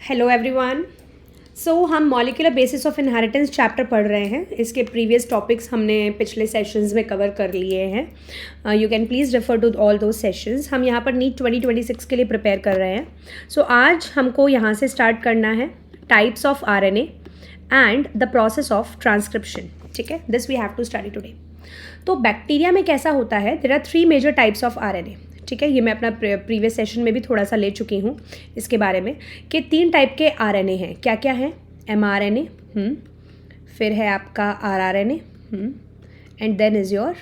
Hello everyone. हम molecular basis of inheritance chapter पढ़ रहे हैं। इसके प्रीवियस टॉपिक्स हमने पिछले सेशंस में कवर कर लिए हैं। You can please refer to all दो सेशंस। हम यहाँ पर नीट 2026 के लिए प्रिपेयर कर रहे हैं। आज हमको यहाँ से स्टार्ट करना है types of RNA and the process of transcription. ठीक है, this we have to study today. तो बैक्टीरिया में कैसा होता है, there are 3 major types of RNA. ठीक है, ये मैं अपना प्रीवियस सेशन में भी थोड़ा सा ले चुकी हूँ इसके बारे में कि 3 टाइप के आरएनए हैं। क्या क्या है? mRNA, फिर है आपका rRNA, and then is your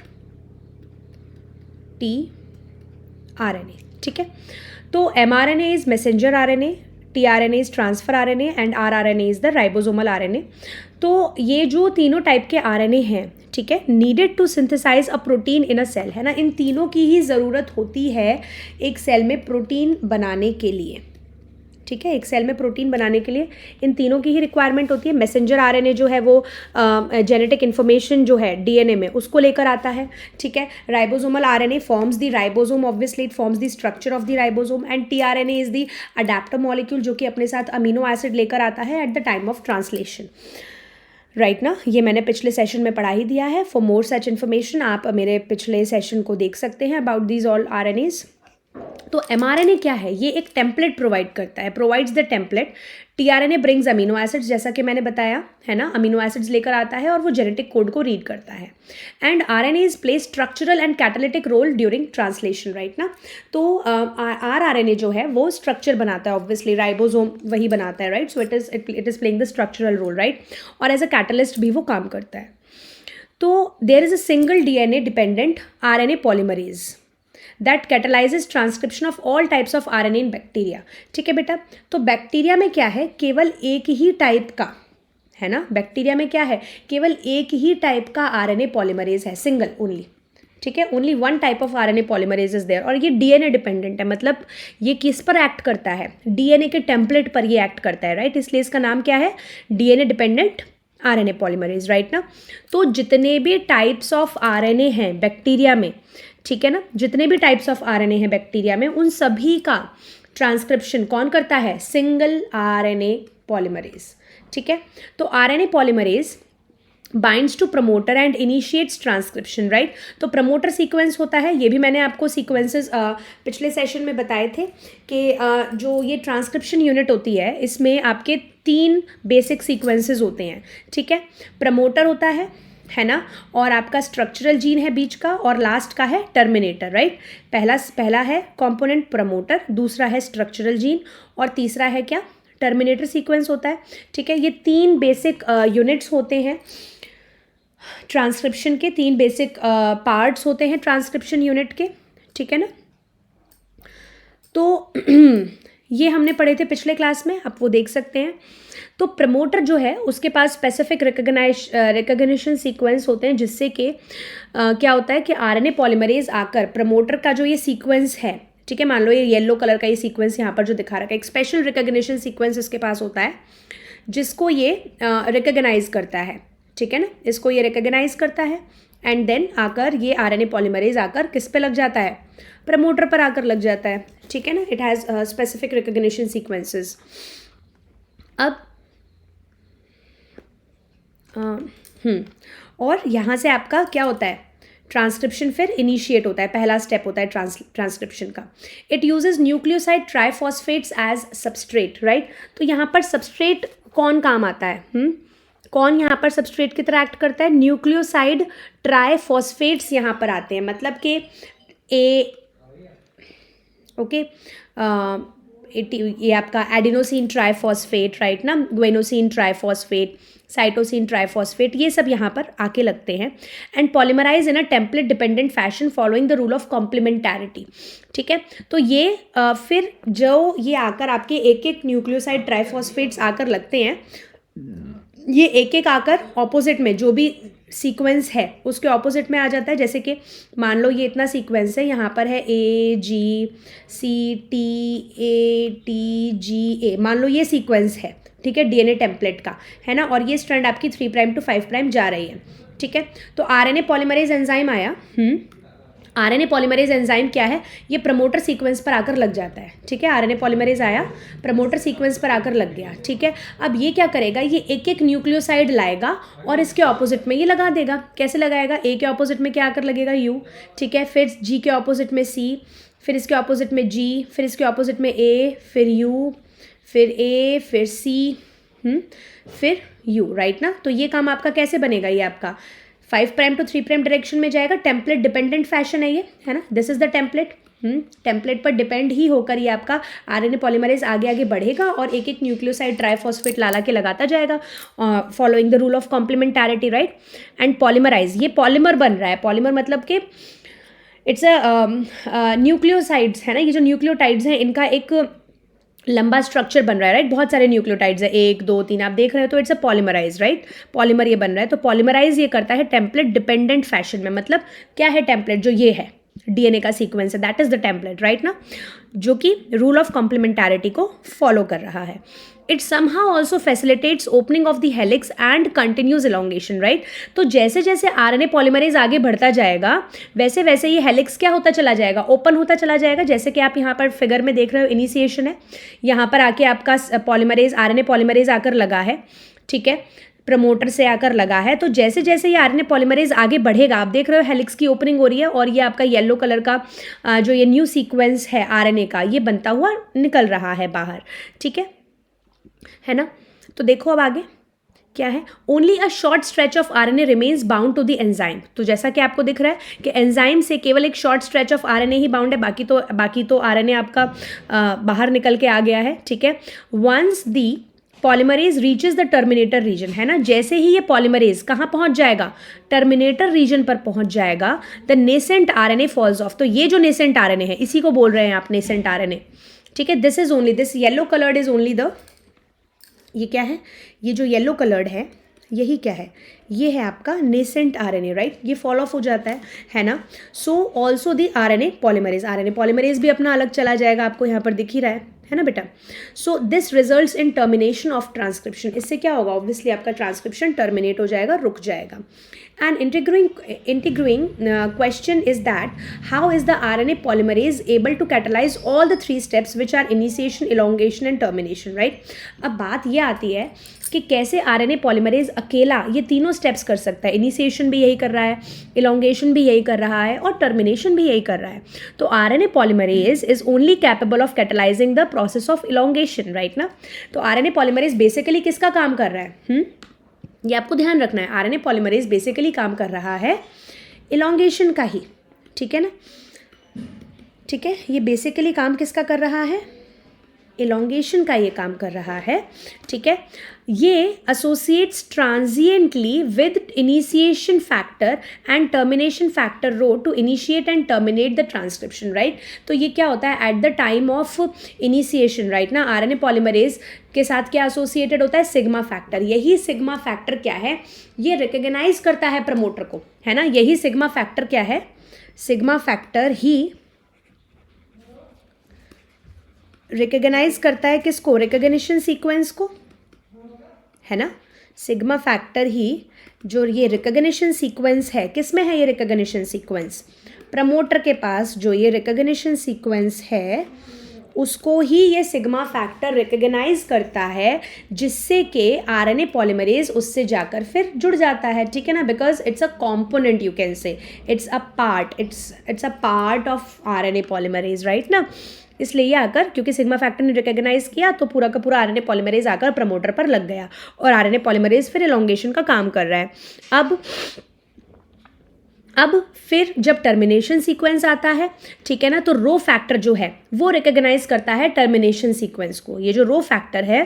tRNA। ठीक है, तो mRNA is messenger RNA, tRNA is transfer RNA and rRNA is the ribosomal RNA. तो ये जो तीनों टाइप के आरएनए हैं, ठीक है, needed to synthesize a protein in a cell, है ना। इन तीनों की ही ज़रूरत होती है एक सेल में प्रोटीन बनाने के लिए। ठीक है, एक सेल में प्रोटीन बनाने के लिए इन तीनों की ही रिक्वायरमेंट होती है। मैसेंजर आरएनए जो है वो जेनेटिक इन्फॉर्मेशन जो है डीएनए में उसको लेकर आता है। ठीक है, ribosomal RNA forms the ribosome, obviously it forms the structure of the ribosome, and tRNA is the adapter molecule जो कि अपने साथ अमीनो एसिड लेकर आता है at the time of translation. Right ना, ये मैंने पिछले सेशन में पढ़ा ही दिया है। फॉर मोर सच इन्फॉर्मेशन आप मेरे पिछले सेशन को देख सकते हैं अबाउट दीज ऑल आरएनएज। तो mRNA क्या है? ये एक टेम्पलेट प्रोवाइड करता है, provides the template. tRNA brings amino acids, जैसा कि मैंने बताया है ना, अमीनो एसिड्स लेकर आता है और वो जेनेटिक कोड को रीड करता है। And RNA is play structural and catalytic role during translation. Right ना, तो rRNA जो है वो स्ट्रक्चर बनाता है, ऑब्वियसली राइबोसोम वही बनाता है। Right, so it is playing the structural role, right, और एज अ कैटलिस्ट भी वो काम करता है। तो there is a single DNA dependent RNA polymerase that catalyses transcription of all types of RNA in bacteria. ठीक है बेटा, तो बैक्टीरिया में क्या है, केवल एक ही टाइप का, है ना, बैक्टीरिया में क्या है, केवल एक ही टाइप का आरएनए पॉलीमरेज है, सिंगल ओनली। ठीक है, only one type of RNA polymerase is there, और ये डीएनए डिपेंडेंट है। मतलब ये किस पर एक्ट करता है? डीएनए के टेम्पलेट पर ये एक्ट करता है। राइट, इसलिए इसका नाम क्या है? DNA dependent RNA polymerase. Right ना, तो जितने भी टाइप्स ऑफ आरएनए हैं बैक्टीरिया में, ठीक है ना, जितने भी टाइप्स ऑफ आरएनए हैं बैक्टीरिया में, उन सभी का ट्रांसक्रिप्शन कौन करता है? Single RNA polymerase. ठीक है, तो RNA polymerase binds to promoter and initiates transcription. Right, तो प्रमोटर सीक्वेंस होता है, ये भी मैंने आपको सीक्वेंसेस पिछले सेशन में बताए थे कि जो ये ट्रांसक्रिप्शन यूनिट होती है इसमें आपके 3 बेसिक सीक्वेंसेस होते हैं। ठीक है, प्रमोटर होता है ना, और आपका स्ट्रक्चरल जीन है बीच का, और लास्ट का है टर्मिनेटर। राइट, पहला है कंपोनेंट प्रमोटर, दूसरा है स्ट्रक्चरल जीन, और तीसरा है क्या? टर्मिनेटर सीक्वेंस होता है। ठीक है, ये 3 बेसिक यूनिट्स होते हैं ट्रांसक्रिप्शन के, 3 बेसिक पार्ट्स होते हैं ट्रांसक्रिप्शन यूनिट के। ठीक है ना, तो ये हमने पढ़े थे पिछले क्लास में, आप वो देख सकते हैं। तो प्रमोटर जो है उसके पास स्पेसिफिक रिकग्निशन सीक्वेंस होते हैं, जिससे कि क्या होता है कि आरएनए पॉलीमरेज आकर प्रमोटर का जो ये सीक्वेंस है, ठीक है, मान लो ये येलो कलर का ये सीक्वेंस यहाँ पर जो दिखा रखा है, एक स्पेशल रिकग्निशन सीक्वेंस इसके पास होता है जिसको ये रिकग्नाइज करता है। ठीक है ना, इसको ये रिकग्नाइज करता है, एंड देन आकर ये आरएनए पॉलीमरेज आकर किस पे लग जाता है? प्रमोटर पर आकर लग जाता है। ठीक है ना, it has specific recognition sequences. अब और यहाँ से आपका क्या होता है? ट्रांसक्रिप्शन फिर इनिशिएट होता है, पहला स्टेप होता है ट्रांसक्रिप्शन का। It uses nucleoside triphosphates as substrate. Right, तो यहाँ पर सबस्ट्रेट कौन काम आता है? कौन यहाँ पर सबस्ट्रेट की तरह एक्ट करता है? न्यूक्लियोसाइड ट्राइफॉस्फेट्स यहाँ पर आते हैं, मतलब कि ये आपका एडिनोसिन ट्राइफॉस्फेट, राइट ना, ग्वेनोसिन ट्राइफॉस्फेट, साइटोसिन ट्राइफॉस्फेट, ये सब यहाँ पर आके लगते हैं, and polymerise in a template dependent fashion following the rule of complementarity. ठीक है, तो ये फिर जो ये आकर आपके एक एक न्यूक्लियोसाइड ट्राइफॉस्फेट्स आकर लगते हैं, ये एक एक आकर ऑपोजिट में जो भी सीक्वेंस है उसके ऑपोजिट में आ जाता है। जैसे कि मान लो ये इतना सीक्वेंस है, यहाँ पर है AGCT ATGA, मान लो ये सीक्वेंस है, ठीक है, डीएनए टेम्पलेट का, है ना, और ये स्ट्रैंड आपकी 3' to 5' जा रही है। ठीक है, तो आरएनए पॉलीमरेज एंजाइम आया, आरएनए पॉलीमरेज एंजाइम क्या है, ये प्रमोटर सीक्वेंस पर आकर लग जाता है, ठीक है। आरएनए पॉलीमरेज आया, प्रमोटर सीक्वेंस पर आकर लग गया, ठीक है। अब ये क्या करेगा, ये एक एक न्यूक्लियोसाइड लाएगा और इसके ऑपोजिट में ये लगा देगा। कैसे लगाएगा, ए के ऑपोजिट में क्या आकर लगेगा, यू, ठीक है। फिर जी के ऑपोजिट में सी, फिर इसके ऑपोजिट में जी, फिर इसके ऑपोजिट में ए, फिर यू, फिर ए, फिर सी, फिर यू, राइट ना। तो ये काम आपका कैसे बनेगा, ये आपका 5' to 3' डायरेक्शन में जाएगा। टेम्पलेट डिपेंडेंट फैशन है ये, है ना। This is the template. Template पर डिपेंड ही होकर ये आपका आरएनए पॉलीमरेज आगे आगे बढ़ेगा और एक एक न्यूक्लियोसाइड ट्राइफॉस्फेट ला के लगाता जाएगा, following the rule of complementarity, right. And polymerize, ये पॉलीमर बन रहा है। पॉलीमर मतलब कि इट्स अ न्यूक्लियोसाइड्स, है ना। ये जो न्यूक्लियोटाइड्स हैं इनका एक लंबा स्ट्रक्चर बन रहा है, राइट। बहुत सारे न्यूक्लियोटाइड्स है, 1 2 3 आप देख रहे हो, तो it's a polymerize, right. Polymer ये बन रहा है। तो पॉलीमराइज ये करता है टेम्पलेट डिपेंडेंट फैशन में। मतलब क्या है टेम्पलेट, जो ये है डीएनए का सीक्वेंस है, that is the template, right ना, जो कि रूल ऑफ कॉम्प्लीमेंटारिटी को फॉलो कर रहा है। It somehow also facilitates opening of the helix and continues elongation, right. तो जैसे जैसे आरएनए पॉलीमरेज आगे बढ़ता जाएगा वैसे वैसे ये हेलिक्स क्या होता चला जाएगा, ओपन होता चला जाएगा। जैसे कि आप यहाँ पर फिगर में देख रहे हो, इनिशिएशन है, यहाँ पर आके आपका पॉलीमरेज, आरएनए पॉलीमरेज आकर लगा है, ठीक है, प्रमोटर से आकर लगा है। तो जैसे जैसे ये आरएनए पॉलीमरेज आगे बढ़ेगा, आप देख रहे हो हेलिक्स की ओपनिंग हो रही है और ये आपका येलो कलर का जो ये न्यू सीक्वेंस है आरएनए का, ये बनता हुआ निकल रहा है बाहर, ठीक है ना। तो देखो अब आगे क्या है, only a short stretch of RNA remains bound to the enzyme. तो जैसा कि आपको दिख रहा है कि एंजाइम से केवल एक short stretch of RNA he bound है, बाकी तो आरएनए आपका बाहर निकल के आ गया है, ठीक है। Once the polymerase reaches the terminator region, है ना, जैसे ही ये पॉलीमरेज कहाँ पहुंच जाएगा, टर्मिनेटर रीजन पर पहुंच जाएगा, the nascent RNA falls off. तो ये जो नेसेंट आरएनए है इसी को बोल रहे हैं आप नेसेंट आरएनए, ठीक है। This is only, this yellow coloured is only the, ये क्या है, ये जो येलो कलर्ड है यही क्या है, ये है आपका नेसेंट आरएनए, राइट। ये फॉल ऑफ हो जाता है ना। So also the RNA polymerase भी अपना अलग चला जाएगा, आपको यहाँ पर दिख ही रहा है ना बेटा। So this results in termination of transcription. इससे क्या होगा, ऑब्वियसली आपका ट्रांसक्रिप्शन टर्मिनेट हो जाएगा, रुक जाएगा। And intriguing question is that how is the RNA polymerase able to catalyse all the 3 steps which are initiation, elongation and termination, right. अब बात यह आती है कि कैसे आरएनए पॉलीमरेज अकेला ये तीनों स्टेप्स कर सकता है। इनिशिएशन भी यही कर रहा है, इलोंगेशन भी यही कर रहा है और टर्मिनेशन भी यही कर रहा है। तो RNA polymerase is only capable of catalysing the process of elongation, right ना। तो आरएनए पॉलीमरेज बेसिकली किसका काम कर रहा है, ये आपको ध्यान रखना है। आरएनए पॉलीमरेज बेसिकली काम कर रहा है इलोंगेशन का ही, ठीक है ना, ठीक है। ये बेसिकली काम किसका कर रहा है, इलोंगेशन का ये काम कर रहा है, ठीक है। ये associates transiently with initiation factor and termination factor rho to initiate and terminate the transcription, right. तो ये क्या होता है, at the time of initiation, right ना, आरएनए पॉलीमरेज के साथ क्या एसोसिएटेड होता है, सिग्मा फैक्टर। यही सिग्मा फैक्टर क्या है, ये रिकॉग्नाइज करता है प्रमोटर को, है ना। यही सिग्मा फैक्टर क्या है, सिग्मा फैक्टर ही रिकॉग्नाइज करता है किसको, रिकॉग्निशन सीक्वेंस को, है ना। सिग्मा फैक्टर ही जो ये रिकॉग्निशन सीक्वेंस है, किस में है ये रिकॉग्निशन सीक्वेंस, प्रमोटर के पास जो ये रिकॉग्निशन सीक्वेंस है उसको ही ये सिग्मा फैक्टर रिकॉग्नाइज करता है, जिससे कि आरएनए पॉलीमरेज उससे जाकर फिर जुड़ जाता है, ठीक है ना। Because it's a component, you can से it's a part, it's a part of RNA polymerase, right ना। इसलिए ये आकर, क्योंकि सिग्मा फैक्टर ने रिकॉग्नाइज किया तो पूरा का पूरा आरएनए पॉलीमरेज आकर प्रमोटर पर लग गया और आरएनए पॉलीमरेज फिर इलोंगेशन का काम कर रहा है। अब फिर जब टर्मिनेशन सीक्वेंस आता है, ठीक है ना, तो रो फैक्टर जो है वो रिकॉग्नाइज करता है टर्मिनेशन सीक्वेंस को। ये जो रो फैक्टर है,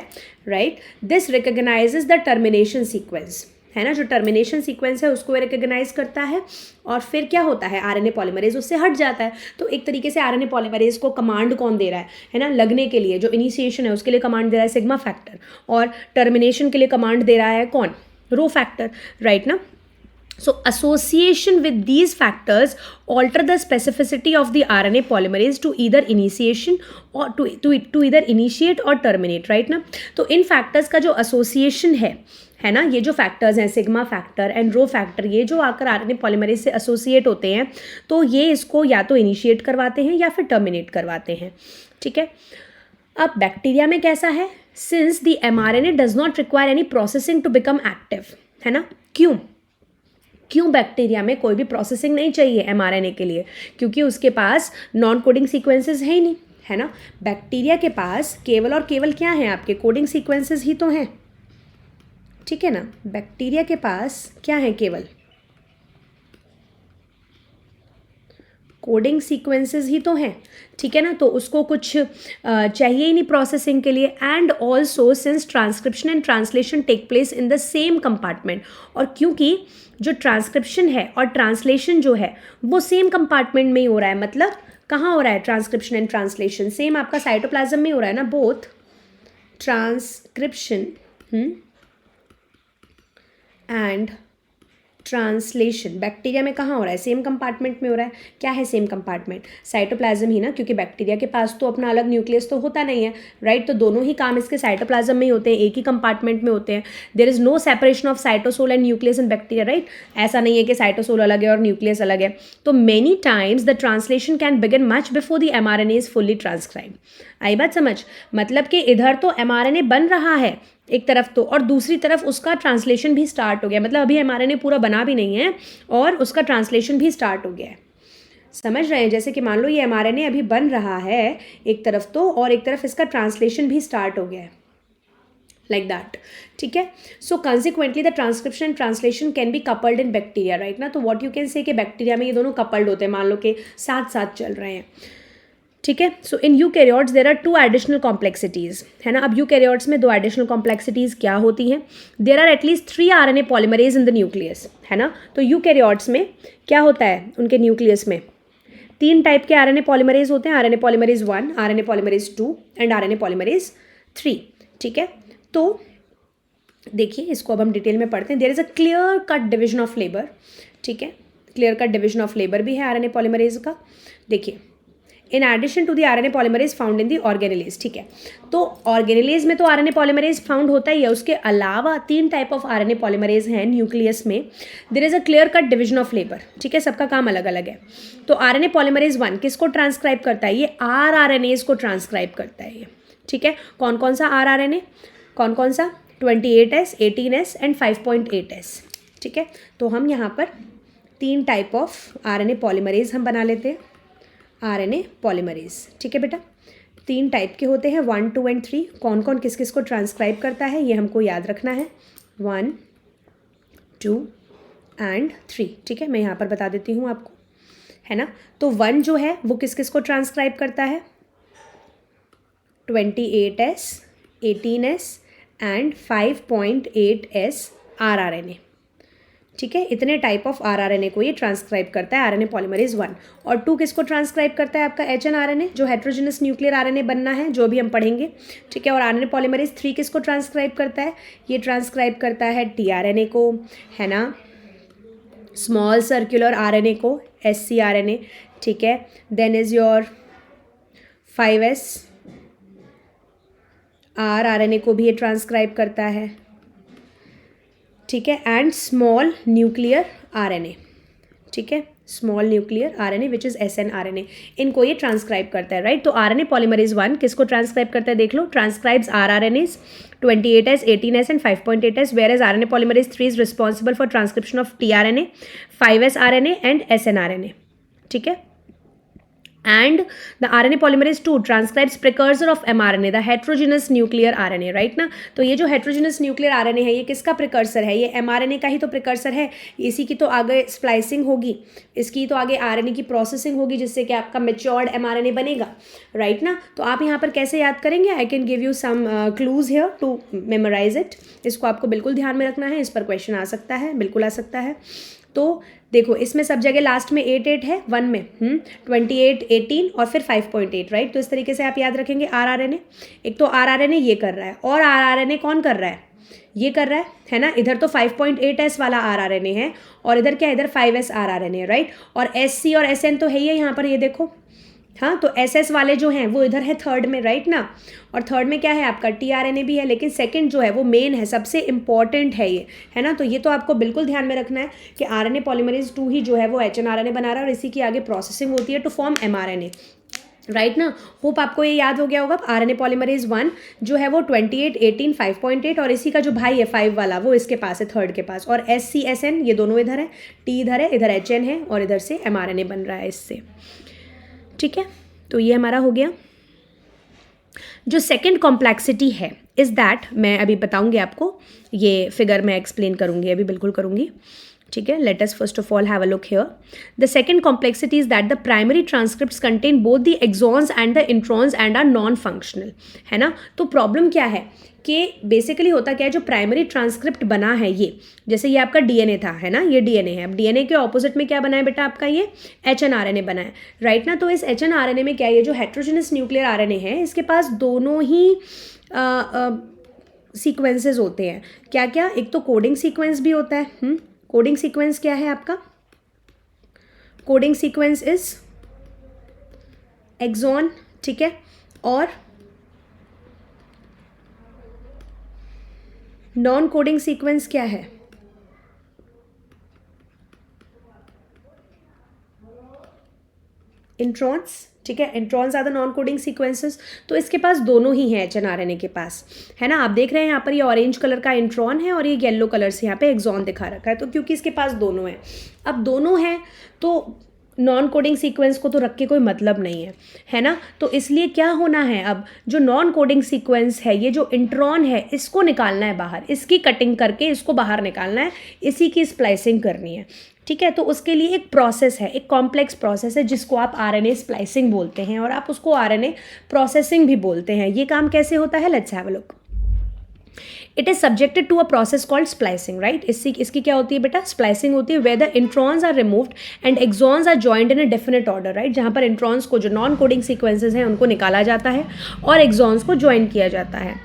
right, this recognises the termination sequence, है ना। जो टर्मिनेशन सीक्वेंस है उसको रिकॉग्नाइज करता है और फिर क्या होता है, आरएनए पॉलीमरेज उससे हट जाता है। तो एक तरीके से आरएनए पॉलीमरेज को कमांड कौन दे रहा है ना, लगने के लिए। जो इनिशिएशन है उसके लिए कमांड दे रहा है सिग्मा फैक्टर और टर्मिनेशन के लिए कमांड दे रहा है कौन, रो फैक्टर, राइट ना। So association with these factors alter the specificity of the RNA polymerase to either initiation or to either initiate or terminate, right ना. तो इन फैक्टर्स का जो एसोसिएशन है ना, ये जो फैक्टर्स हैं sigma factor and rho factor, ये जो आकर आरएनए पॉलीमरेज से एसोसिएट होते हैं तो ये इसको या तो इनिशिएट करवाते हैं या फिर टर्मिनेट करवाते हैं, ठीक है. अब बैक्टीरिया में कैसा है, since the mRNA does not require any processing to become active, है ना. क्यों बैक्टीरिया में कोई भी प्रोसेसिंग नहीं चाहिए एमआरएनए के लिए, क्योंकि उसके पास नॉन कोडिंग सीक्वेंसेस है ही नहीं, है ना. बैक्टीरिया के पास केवल और केवल क्या है, आपके कोडिंग सीक्वेंसेस ही तो हैं, ठीक है ना. बैक्टीरिया के पास क्या है, केवल कोडिंग सीक्वेंसेस ही तो हैं, ठीक है ना. तो उसको कुछ चाहिए ही नहीं प्रोसेसिंग के लिए. And also since transcription and translation take place in the same compartment, और क्योंकि जो ट्रांसक्रिप्शन है और ट्रांसलेशन जो है वो सेम कंपार्टमेंट में ही हो रहा है. मतलब कहाँ हो रहा है ट्रांसक्रिप्शन एंड ट्रांसलेशन, सेम आपका साइटोप्लाज्म में हो रहा है ना. Both transcription and translation bacteria में कहाँ हो रहा है, सेम कंपार्टमेंट में हो रहा है. क्या है सेम कंपार्टमेंट, साइटोप्लाज्म ही ना, क्योंकि बैक्टीरिया के पास तो अपना अलग न्यूक्लियस तो होता नहीं है, राइट. तो दोनों ही काम इसके साइटोप्लाज्म में ही होते हैं, एक ही कंपार्टमेंट में होते हैं. There is no separation of cytosol and nucleus in bacteria, right. ऐसा नहीं है कि साइटोसोल अलग है और न्यूक्लियस अलग है. तो many times the translation can begin much before the mRNA is fully transcribe. आई बात समझ, मतलब कि इधर तो एमआरएनए बन रहा है एक तरफ तो, और दूसरी तरफ उसका ट्रांसलेशन भी स्टार्ट हो गया. मतलब अभी एमआरएनए पूरा बना भी नहीं है और उसका ट्रांसलेशन भी स्टार्ट हो गया है. समझ रहे हैं, जैसे कि मान लो ये एमआरएनए अभी बन रहा है एक तरफ तो, और एक तरफ इसका ट्रांसलेशन भी स्टार्ट हो गया है, लाइक दैट, ठीक है. So consequently the transcription and translation can be coupled in bacteria, right ना. तो व्हाट यू कैन से कि बैक्टीरिया में ये दोनों कपल्ड होते हैं, मान लो कि साथ साथ चल रहे हैं, ठीक है. So in eukaryotes there are 2 additional complexities, है ना. अब यूकैरियोट्स में 2 एडिशनल कॉम्प्लेक्सिटीज़ क्या होती हैं, there are at least 3 RNA polymerase in the nucleus, है ना. तो यूकैरियोट्स में क्या होता है, उनके न्यूक्लियस में 3 टाइप के आरएनए पॉलीमरेज होते हैं, RNA polymerase 1, RNA polymerase 2 and RNA polymerase 3, ठीक है. तो देखिए इसको अब हम डिटेल में पढ़ते हैं. There is a clear cut division of labour, ठीक है. Clear cut division of labour भी है आरएनए पॉलीमरेज का. देखिए in addition to the RNA polymerase found in the organelles, ठीक है. तो ऑर्गेनेलेज में तो आरएनए पॉलीमरेज फाउंड होता ही है, उसके अलावा 3 टाइप ऑफ आरएनए पॉलीमरेज हैं न्यूक्लियस में. There is a clear cut division of labour, ठीक है. सबका काम अलग अलग है. तो आरएनए पॉलीमरेज 1 किसको ट्रांसक्राइब करता है, ये आरआरएनएज को ट्रांसक्राइब करता है ये, ठीक है. कौन कौन सा आरआरएनए, कौन कौन सा, 28S, 18S एंड 5.8S, ठीक है. तो हम यहाँ पर 3 टाइप ऑफ आरएनए पॉलीमरेज हम बना लेते हैं, आरएनए पॉलीमरेज, ठीक है बेटा. 3 टाइप के होते हैं, 1, 2 एंड 3. कौन कौन किस किस को ट्रांसक्राइब करता है ये हमको याद रखना है, 1, 2 एंड 3, ठीक है. मैं यहाँ पर बता देती हूँ आपको, है ना. तो 1 जो है वो किस किस को ट्रांसक्राइब करता है, 28S, 18S and 5.8S rRNA, ठीक है. इतने टाइप ऑफ आरआरएनए को ये ट्रांसक्राइब करता है आरएनए पॉलीमरेज 1. और 2 किसको ट्रांसक्राइब करता है, आपका एचएनआरएनए, जो हेट्रोजेनस न्यूक्लियर आरएनए बनना है, जो भी हम पढ़ेंगे, ठीक है. और आरएनए पॉलीमरेज 3 किसको ट्रांसक्राइब करता है, ये ट्रांसक्राइब करता है टीआरएनए को, है ना, स्मॉल सर्कुलर आरएनए को, एससीआरएनए, ठीक है. Then is your 5S rRNA को भी ये ट्रांसक्राइब करता है, ठीक है. एंड स्मॉल न्यूक्लियर आरएनए, ठीक है. Small nuclear RNA which is snRNA, इनको ये ट्रांसक्राइब करता है, राइट. तो आरएनए पॉलीमरेज 1 किसको ट्रांसक्राइब करता है, देख लो, transcribes rRNAs 28S, 18S and 5.8S, whereas RNA polymerase 3 is responsible for transcription of tRNA, 5S RNA and snRNA, ठीक है. And the RNA polymerase 2 transcribes precursor of mRNA, the heterogeneous nuclear RNA, right ना. तो ये जो heterogeneous nuclear RNA है ये किसका precursor है, ये mRNA का ही तो precursor है. इसी की तो आगे splicing होगी, इसकी तो आगे RNA की processing होगी, जिससे कि आपका matured mRNA बनेगा, right ना. तो आप यहाँ पर कैसे याद करेंगे, I can give you some clues here to memorize it. इसको आपको बिल्कुल ध्यान में रखना है, इस पर क्वेश्चन आ सकता है, बिल्कुल आ सकता है. तो देखो इसमें सब जगह लास्ट में 8 है, 1 में 28, 18 और फिर 5.8, राइट. तो इस तरीके से आप याद रखेंगे आरआरएनए. एक तो आरआरएनए ये कर रहा है, और आरआरएनए कौन कर रहा है, ये कर रहा है ना। इधर तो 5.8s वाला RRNA है और इधर क्या, इधर 5s RRNA है, राइट। और SC और SN तो है ही है यहाँ पर, ये देखो। हाँ, तो SS वाले जो हैं वो इधर है थर्ड में, राइट ना। और थर्ड में क्या है आपका, tRNA भी है, लेकिन सेकंड जो है वो मेन है, सबसे इंपॉर्टेंट है ये, है ना। तो ये तो आपको बिल्कुल ध्यान में रखना है कि RNA पॉलीमरेज 2 ही जो है वो HNRNA बना रहा है और इसी की आगे प्रोसेसिंग होती है टू फॉर्म mRNA, राइट ना। होप आपको ये याद हो गया होगा। RNA पॉलीमरेज 1 जो है वो 28, 18, 5.8 और इसी का जो भाई है 5 वाला वो इसके पास है, थर्ड के पास। और SC SN ये दोनों इधर है, T इधर है, इधर HN है और इधर से mRNA बन रहा है इससे, ठीक है। तो ये हमारा हो गया। जो सेकंड कॉम्प्लेक्सिटी है इज़ दैट, मैं अभी बताऊंगी आपको, ये फिगर मैं एक्सप्लेन करूंगी अभी, बिल्कुल करूंगी, ठीक है। Let us first of all have a look here. The second complexity is that the primary transcripts contain both the exons and the introns and are non functional, है ना। तो प्रॉब्लम क्या है कि बेसिकली होता क्या है, जो प्राइमरी ट्रांसक्रिप्ट बना है ये, जैसे ये आपका DNA था, है ना, ये DNA है। अब DNA के ऑपोजिट में क्या बना है बेटा आपका, ये HNRNA बना है, राइट ना। तो इस HNRNA में क्या है, ये जो हेट्रोजेनस न्यूक्लियर RNA है इसके पास दोनों ही सीक्वेंसेस होते हैं। क्या क्या, एक तो कोडिंग सीक्वेंस भी होता है। कोडिंग सीक्वेंस क्या है आपका, कोडिंग सीक्वेंस इज एक्सॉन, ठीक है। और नॉन कोडिंग सीक्वेंस क्या है, इंट्रॉन्स, ठीक है। Introns are the non coding sequences. तो इसके पास दोनों ही हैं HNRNA के पास, है ना। आप देख रहे हैं यहाँ पर ये ऑरेंज कलर का इंट्रॉन है और ये येलो कलर से यहाँ पे एक्सॉन दिखा रखा है। तो क्योंकि इसके पास दोनों हैं, अब दोनों हैं तो नॉन कोडिंग सीक्वेंस को तो रख के कोई मतलब नहीं है ना। तो इसलिए क्या होना है, अब जो नॉन कोडिंग सीक्वेंस है, ये जो इंट्रॉन है इसको निकालना है बाहर, इसकी कटिंग करके इसको बाहर निकालना है, इसी की स्प्लाइसिंग करनी है, ठीक है। तो उसके लिए एक प्रोसेस है, एक कॉम्प्लेक्स प्रोसेस है जिसको आप RNA स्प्लाइसिंग बोलते हैं और आप उसको RNA प्रोसेसिंग भी बोलते हैं। ये काम कैसे होता है, let's have a look. It is subjected to a process called splicing, right. इसकी क्या होती है बेटा, स्प्लाइसिंग होती है where the introns are removed and exons are joined in a definite order, right. जहाँ पर इंट्रॉन्स को, जो नॉन कोडिंग सीक्वेंसेस हैं उनको निकाला जाता है और एक्सॉन्स को ज्वाइन किया जाता है।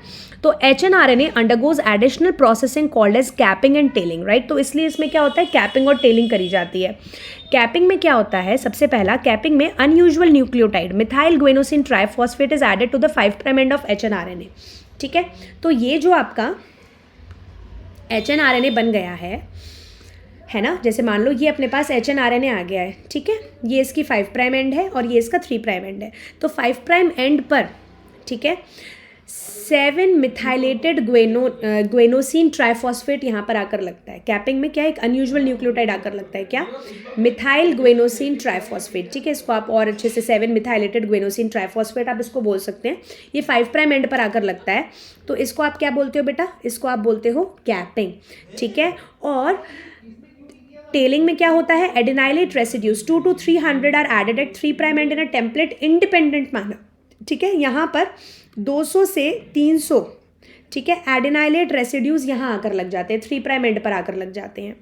तो HNRNA undergoes additional processing called as capping and tailing, right. तो इसलिए इसमें क्या होता है, कैपिंग और टेलिंग करी जाती है। कैपिंग में क्या होता है, सबसे पहला, कैपिंग में unusual nucleotide methyl guanosine triphosphate is added to the 5' end of HNRNA, ठीक है। तो ये जो आपका HNRNA बन गया है ना, जैसे मान लो ये अपने पास HNRNA आ गया है, ठीक है। ये इसकी 5' एंड है और ये इसका 3' एंड है। तो 5' एंड पर, ठीक है, 7 मिथाइलेटेड ग्वेनोसिन ट्राइफॉस्फेट यहाँ पर आकर लगता है। कैपिंग में क्या, एक अनयूजुअल न्यूक्लियोटाइड आकर लगता है, क्या, मिथाइल ग्वेनोसिन ट्राइफॉस्फेट, ठीक है। इसको आप और अच्छे से 7 मिथाइलेटेड ग्वेनोसिन ट्राइफॉस्फेट आप इसको बोल सकते हैं। ये 5' एंड पर आकर लगता है, तो इसको आप क्या बोलते हो बेटा, इसको आप बोलते हो कैपिंग, ठीक है। और टेलिंग में क्या होता है, adenylate residues 2 to 300 are added at 3' end in a template independent manner, ठीक है। यहाँ पर 200 से 300, ठीक है, एडेनाइलेट रेसिड्यूज यहाँ आकर लग जाते हैं, 3' एंड पर आकर लग जाते हैं,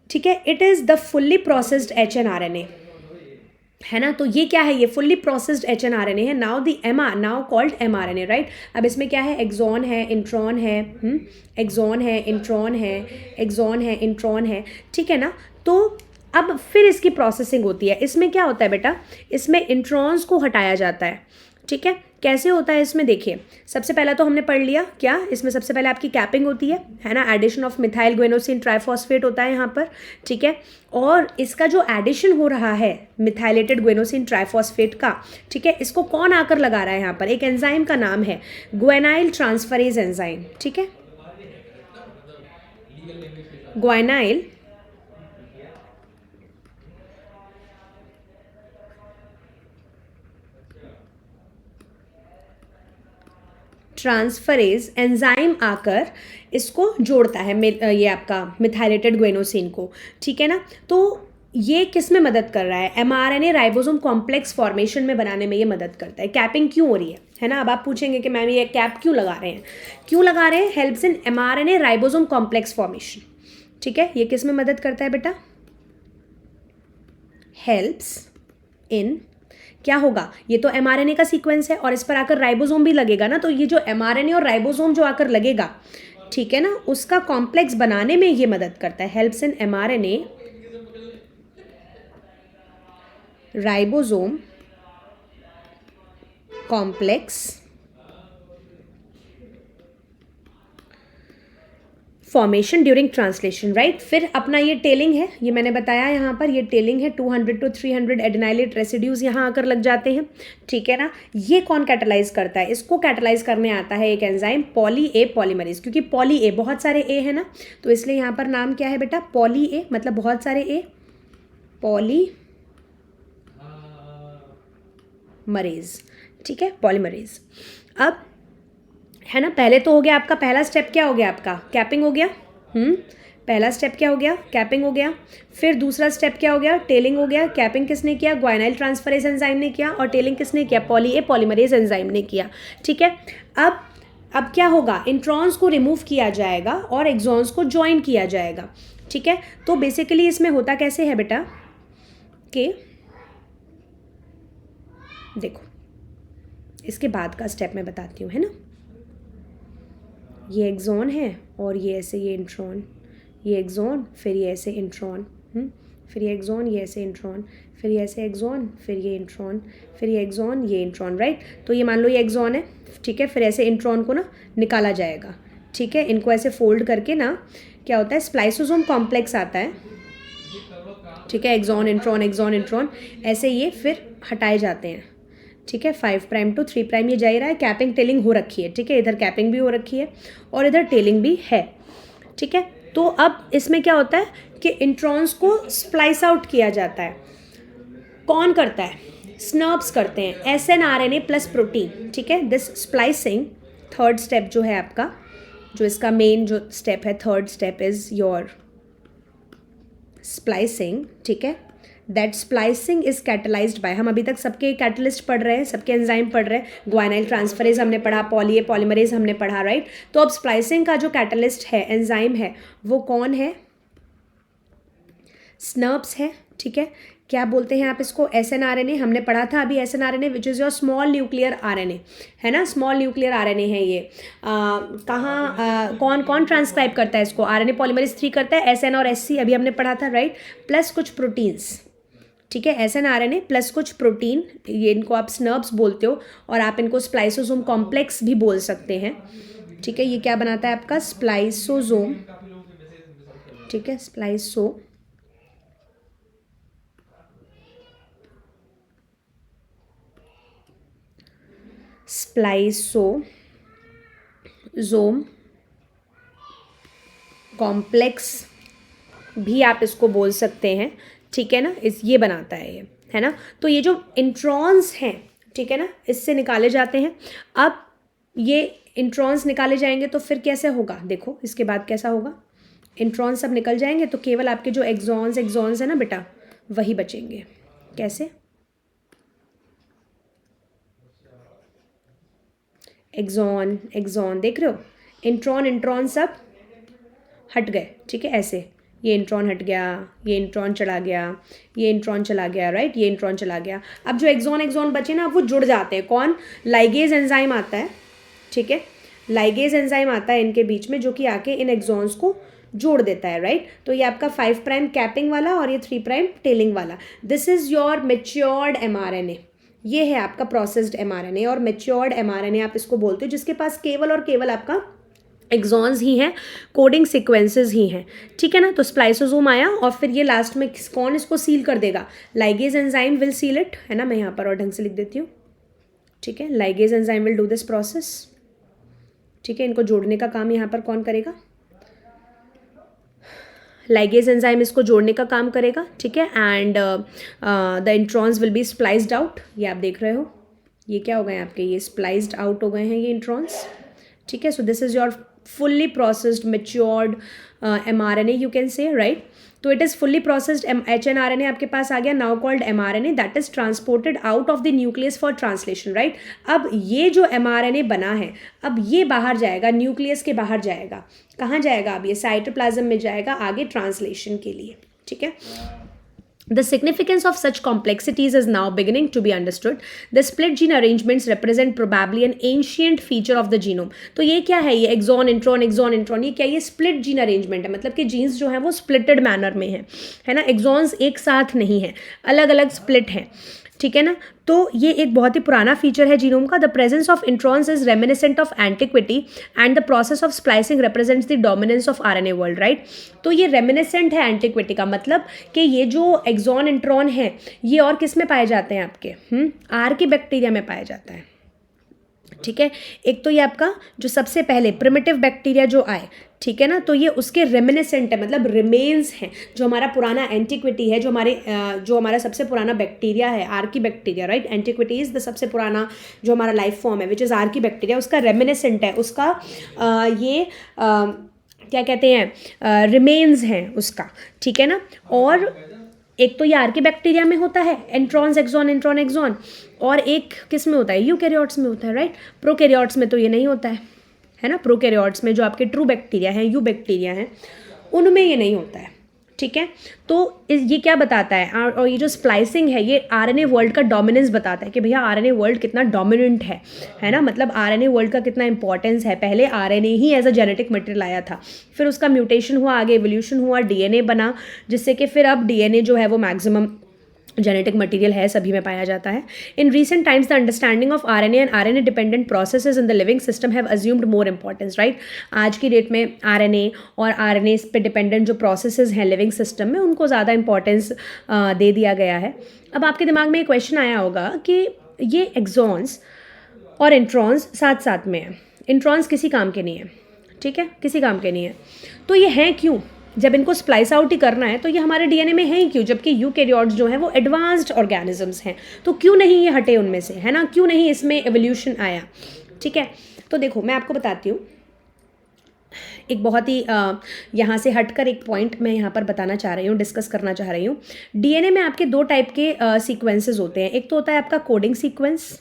ठीक है। It is the fully processed HNRNA, है ना। तो ये क्या है, ये फुल्ली प्रोसेस्ड HNRNA है। Now the now called mRNA, right. अब इसमें क्या है, एक्सॉन है, इंट्रॉन है, एक्सॉन है, इंट्रॉन है, एक्सॉन है, इंट्रॉन है, ठीक है ना। तो अब फिर इसकी प्रोसेसिंग होती है। इसमें क्या होता है बेटा, इसमें इंट्रॉन्स को हटाया जाता है, ठीक है। कैसे होता है इसमें, देखिए, सबसे पहला तो हमने पढ़ लिया क्या, इसमें सबसे पहले आपकी कैपिंग होती है ना, addition of methyl guanosine triphosphate होता है यहाँ पर, ठीक है। और इसका जो एडिशन हो रहा है मिथाइलेटेड ग्वेनोसिन ट्राइफॉस्फेट का, ठीक है, इसको कौन आकर लगा रहा है यहाँ पर, एक एंजाइम का नाम है ग्वेनाइल ट्रांसफरेज एंजाइम, ठीक है। ग्वेनाइल ट्रांसफरेज एंजाइम आकर इसको जोड़ता है, ये आपका मिथाइलेटेड ग्वेनोसिन को, ठीक है ना। तो ये किस में मदद कर रहा है, mRNA राइबोसोम कॉम्प्लेक्स फॉर्मेशन में बनाने में ये मदद करता है। कैपिंग क्यों हो रही है ना। अब आप पूछेंगे कि मैम ये कैप क्यों लगा रहे हैं, क्यों लगा रहे हैं, helps in mRNA ribosome complex formation, ठीक है। ये किस में मदद करता है बेटा, हेल्प्स इन, क्या होगा, ये तो mRNA का सीक्वेंस है और इस पर आकर राइबोसोम भी लगेगा ना। तो ये जो mRNA और राइबोसोम जो आकर लगेगा, ठीक है ना, उसका कॉम्प्लेक्स बनाने में ये मदद करता है, helps in mRNA ribosome complex formation during translation, right. फिर अपना ये टेलिंग है, ये मैंने बताया यहाँ पर, ये टेलिंग है, 200 to 300 एडिनाइलेट रेसिड्यूज यहाँ आकर लग जाते हैं, ठीक है ना। ये कौन कैटलाइज करता है, इसको कैटलाइज करने आता है एक एंजाइम पॉली ए पॉलीमरेज, क्योंकि पॉली ए बहुत सारे ए है ना, तो इसलिए यहाँ पर नाम क्या है बेटा, पॉली ए, मतलब बहुत सारे ए, पॉली मरेज, ठीक है, पॉलीमरेज। अब है ना, पहले तो हो गया आपका, पहला स्टेप क्या हो गया आपका, कैपिंग हो गया, पहला स्टेप क्या हो गया, कैपिंग हो गया। फिर दूसरा स्टेप क्या हो गया, टेलिंग हो गया। कैपिंग किसने किया, ग्वाइनाइल ट्रांसफरेज एंजाइम ने किया, और टेलिंग किसने किया, पॉली ए पॉलीमरेज एंजाइम ने किया, ठीक है। अब क्या होगा, इंट्रॉन्स को रिमूव किया जाएगा और एक्सॉन्स को ज्वाइन किया जाएगा, ठीक है। तो बेसिकली इसमें होता कैसे है बेटा कि देखो, इसके बाद का स्टेप मैं बताती हूँ, है ना। ये एक्सॉन है और ये ऐसे, ये इंट्रॉन, ये एक्सॉन, फिर ये ऐसे इंट्रॉन, फिर ये एक्सॉन, ये ऐसे इंट्रॉन, फिर ये ऐसे एक्सॉन, फिर ये इंट्रॉन, फिर ये एक्सॉन, ये इंट्रॉन, राइट। तो ये मान लो ये एक्सॉन है, ठीक है। फिर ऐसे इंट्रॉन को ना निकाला जाएगा, ठीक है। इनको ऐसे फोल्ड करके ना क्या होता है, स्प्लाइसोसोम कॉम्प्लेक्स आता है, ठीक है। एक्सॉन इंट्रॉन, एक्सॉन इंट्रॉन, ऐसे ये फिर हटाए जाते हैं, ठीक है। 5 प्राइम टू 3 प्राइम ये जा ही रहा है, कैपिंग टेलिंग हो रखी है, ठीक है। इधर कैपिंग भी हो रखी है और इधर टेलिंग भी है, ठीक है। तो अब इसमें क्या होता है कि इंट्रॉन्स को स्प्लाइस आउट किया जाता है, कौन करता है, स्नर्प्स करते हैं, SNRNA प्लस प्रोटीन, ठीक है। दिस स्प्लाइसिंग, थर्ड स्टेप जो है आपका, जो इसका मेन जो स्टेप है, third step is your splicing, ठीक है। That splicing is catalyzed by, हम अभी तक सबके कैटलिस्ट पढ़ रहे हैं, सबके एंजाइम पढ़ रहे हैं, ग्वाइनाइल ट्रांसफरेज हमने पढ़ा, पॉली ए पॉलीमरेज हमने पढ़ा, राइट। तो अब स्प्लाइसिंग का जो कैटलिस्ट है, एंजाइम है, वो कौन है, स्नर्प्स है, ठीक है। क्या बोलते हैं आप इसको, SNRNA, हमने पढ़ा था अभी SNRNA, which is your small nuclear RNA, है ना, स्मॉल न्यूक्लियर RNA है ये। कहाँ कौन कौन ट्रांसक्राइब करता है इसको, RNA पॉलीमरेज 3 करता है, SN और SC अभी हमने पढ़ा था, राइट, प्लस कुछ प्रोटीन्स, ठीक है। SNRNA प्लस कुछ प्रोटीन, ये इनको आप स्नर्प्स बोलते हो, और आप इनको स्प्लाइसोसोम कॉम्प्लेक्स भी बोल सकते हैं, ठीक है। ये क्या बनाता है आपका, स्प्लाइसोसोम, ठीक है, स्प्लाइसोसोम कॉम्प्लेक्स भी आप इसको बोल सकते हैं, ठीक है ना। ये बनाता है ये, है ना। तो ये जो इंट्रॉन्स हैं, ठीक है ना, इससे निकाले जाते हैं। अब ये इंट्रॉन्स निकाले जाएंगे तो फिर कैसे होगा, देखो इसके बाद कैसा होगा, इंट्रॉन्स सब निकल जाएंगे तो केवल आपके जो एक्सॉन्स है ना बेटा, वही बचेंगे। कैसे, एक्सॉन देख रहे हो, इंट्रॉन सब हट गए, ठीक है। ऐसे ये इंट्रॉन हट गया, ये इंट्रॉन चला गया, ये इंट्रॉन चला गया, राइट, ये इंट्रॉन चला गया। अब जो एक्सॉन बचे ना, अब वो जुड़ जाते हैं, कौन, लाइगेज एंजाइम आता है, ठीक है। लाइगेज एंजाइम आता है इनके बीच में, जो कि आके इन एक्सॉन्स को जोड़ देता है, राइट। तो ये आपका 5 प्राइम कैपिंग वाला और ये 3 प्राइम टेलिंग वाला, this is your matured mRNA, ये है आपका प्रोसेस्ड mRNA, और मेच्योर्ड mRNA आप इसको बोलते हो, जिसके पास केवल और केवल आपका एक्सॉन्स ही हैं, कोडिंग सीक्वेंसेस ही हैं, ठीक है ना। तो स्प्लाइसोसोम आया और फिर ये लास्ट में कौन इसको सील कर देगा, ligase enzyme will seal it, है ना। मैं यहाँ पर और ढंग से लिख देती हूँ, ठीक है। Ligase enzyme will do this process, ठीक है। इनको जोड़ने का काम यहाँ पर कौन करेगा, लाइगेज एंजाइम इसको जोड़ने का काम करेगा, ठीक है। And the introns will be spliced out, ये आप देख रहे हो, ये क्या हो गए आपके, ये स्प्लाइस्ड आउट हो गए हैं ये इंट्रॉन्स, ठीक है। So this is your fully processed matured mRNA you can say, right. तो it is fully processed hnRNA आपके पास आ गया, now called mRNA, that is transported out of the nucleus for translation, right. अब ये जो mRNA बना है, अब ये बाहर जाएगा, न्यूक्लियस के बाहर जाएगा, कहाँ जाएगा, अब ये साइटोप्लाज्म में जाएगा आगे ट्रांसलेशन के लिए, ठीक है। The significance of such complexities is now beginning to be understood. The split gene arrangements represent probably an ancient feature of the genome. तो ये क्या है, ये एक्सॉन इंट्रॉन, ये क्या, ये स्प्लिट जीन अरेंजमेंट है, मतलब कि जीन्स जो हैं वो स्प्लिटेड मैनर में है ना, एक्सॉन्स एक साथ नहीं है, अलग अलग स्प्लिट हैं, ठीक है ना। तो ये एक बहुत ही पुराना फीचर है जीनोम का। The presence of introns is reminiscent of antiquity and the process of splicing represents the dominance of RNA world, right. तो ये रेमिनिसेंट है एंटिक्विटी का, मतलब कि ये जो एक्सॉन इंट्रॉन है ये और किस में पाए जाते हैं आपके, आर्की बैक्टीरिया में पाया जाता है, ठीक है। एक तो ये आपका जो सबसे पहले प्रिमिटिव बैक्टीरिया जो आए, ठीक है ना, तो ये उसके रेमिनिसेंट है, मतलब रिमेन्स हैं, जो हमारा पुराना एंटिक्विटी है, जो हमारा सबसे पुराना बैक्टीरिया है, Archie bacteria, right. Antiquity is the सबसे पुराना जो हमारा लाइफ फॉर्म है, विच इज़ आर्की बैक्टीरिया, उसका रेमिनिसेंट है, उसका क्या कहते हैं, रिमेन्स हैं उसका, ठीक है ना। और एक तो ये आर्की बैक्टीरिया में होता है एंट्रॉन्स एक्सॉन इंट्रॉन एक्सॉन, और एक किस में होता है, यूकैरियोट्स में होता है, राइट। प्रोकैरियोट्स में तो ये नहीं होता है ना, प्रोकैरियोट्स में जो आपके ट्रू बैक्टीरिया हैं, यू बैक्टीरिया हैं, उनमें ये नहीं होता है, ठीक है। तो ये क्या बताता है, और ये जो स्प्लाइसिंग है ये आरएनए वर्ल्ड का डोमिनेंस बताता है कि भैया आरएनए वर्ल्ड कितना डोमिनेंट है ना, मतलब आरएनए वर्ल्ड का कितना इंपॉर्टेंस है। पहले आरएनए ही एज अ जेनेटिक मटेरियल आया था, फिर उसका म्यूटेशन हुआ, आगे एवोल्यूशन हुआ, डीएनए बना, जिससे कि फिर अब डीएनए जो है वो मैक्सिमम जेनेटिक मटेरियल है, सभी में पाया जाता है। In recent times the understanding of RNA and RNA dependent processes in the living system have assumed more importance, right. आज की डेट में आरएनए और आरएनए पे डिपेंडेंट जो प्रोसेसेस हैं लिविंग सिस्टम में, उनको ज़्यादा इंपॉर्टेंस दे दिया गया है। अब आपके दिमाग में ये क्वेश्चन आया होगा कि ये एक्सॉन्स और इंट्रॉन्स साथ साथ में हैं, इंट्रॉन्स किसी काम के नहीं है, ठीक है, किसी काम के नहीं है, तो ये हैं क्यों, जब इनको स्प्लाइस आउट ही करना है तो ये हमारे डीएनए में है ही क्यों, जबकि यूकैरियोट्स जो हैं वो एडवांस्ड ऑर्गेनिजम्स हैं, तो क्यों नहीं ये हटे उनमें से, है ना, क्यों नहीं इसमें एवोल्यूशन आया, ठीक है। तो देखो मैं आपको बताती हूँ, एक बहुत ही यहाँ से हटकर एक पॉइंट मैं यहाँ पर बताना चाह रही हूँ, डिस्कस करना चाह रही हूँ। डीएनए में आपके दो टाइप के सीक्वेंसेस होते हैं, एक तो होता है आपका कोडिंग सीक्वेंस,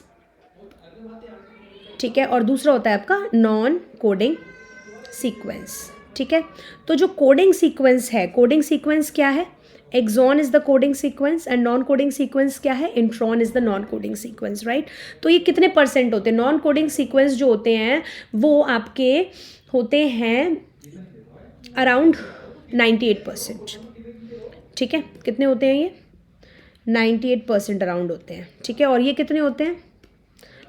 ठीक है, और दूसरा होता है आपका नॉन कोडिंग सीक्वेंस, ठीक है। तो जो कोडिंग सीक्वेंस है, कोडिंग सीक्वेंस क्या है, exon is the coding sequence and non coding sequence क्या है, intron is the non coding sequence, right. तो ये कितने परसेंट होते हैं, नॉन कोडिंग सीक्वेंस जो होते हैं वो आपके होते हैं अराउंड 98%, ठीक है। कितने होते हैं ये, 98% अराउंड होते हैं, ठीक है। और ये कितने होते हैं,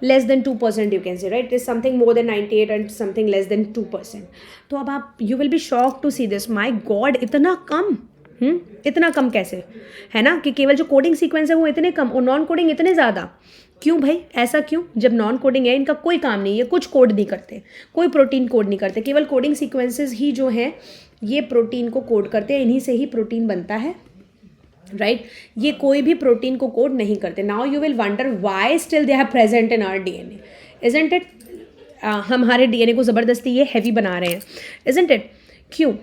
less than 2% you can say, right, is something more than 98 and something less than 2%। तो अब आप you will be shock to see this, my god इतना कम, इतना कम कैसे, है ना, कि केवल जो कोडिंग सीक्वेंस है वो इतने कम और नॉन कोडिंग इतने ज़्यादा, क्यों भाई, ऐसा क्यों, जब नॉन कोडिंग है इनका कोई काम नहीं है, कुछ कोड नहीं करते, कोई प्रोटीन कोड नहीं करते, केवल कोडिंग सीक्वेंसेस ही जो हैं ये प्रोटीन को कोड करते हैं, इन्हीं से ही प्रोटीन बनता है, राइट। ये कोई भी प्रोटीन को कोड नहीं करते। Now you will wonder why still they are present in our DNA, isn't it. हम हमारे डीएनए को ज़बरदस्ती ये हैवी बना रहे हैं, इजंट इट, क्यों,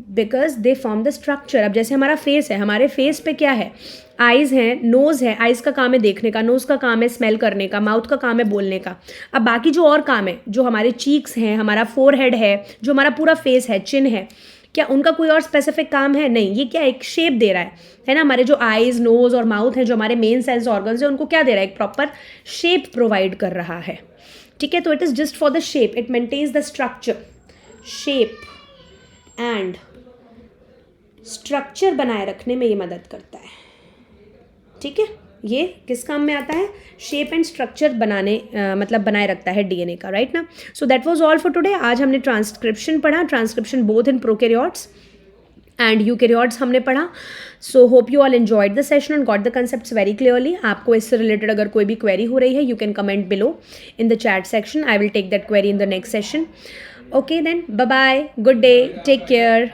because they form the structure. अब जैसे हमारा फेस है, हमारे फेस पे क्या है, आइज़ हैं, नोज़ है, आइज़ का काम है देखने का, नोज़ का काम है स्मेल करने का, माउथ का काम है बोलने का। अब बाकी जो और काम है, जो हमारे चीक्स हैं, हमारा फोरहेड है, जो हमारा पूरा फेस है, चिन है, क्या उनका कोई और स्पेसिफिक काम है, नहीं, ये क्या एक शेप दे रहा है ना। हमारे जो आइज़, नोज़ और माउथ हैं, जो हमारे मेन सेंस ऑर्गन्स हैं, उनको क्या दे रहा है, एक प्रॉपर शेप प्रोवाइड कर रहा है, ठीक है। तो it is just for the shape, it maintains the structure, shape and structure बनाए रखने में ये मदद करता है, ठीक है। ये किस काम में आता है, शेप एंड स्ट्रक्चर बनाने मतलब बनाए रखता है डीएनए का, राइट ना। So that was all for today. आज हमने ट्रांसक्रिप्शन पढ़ा, transcription both in prokaryotes and eukaryotes हमने पढ़ा। So hope you all enjoyed the session and got the concepts very clearly. आपको इससे रिलेटेड अगर कोई भी क्वेरी हो रही है, you can comment below in the chat section, I will take that query in the next session. Okay then, bye bye, good day, take care.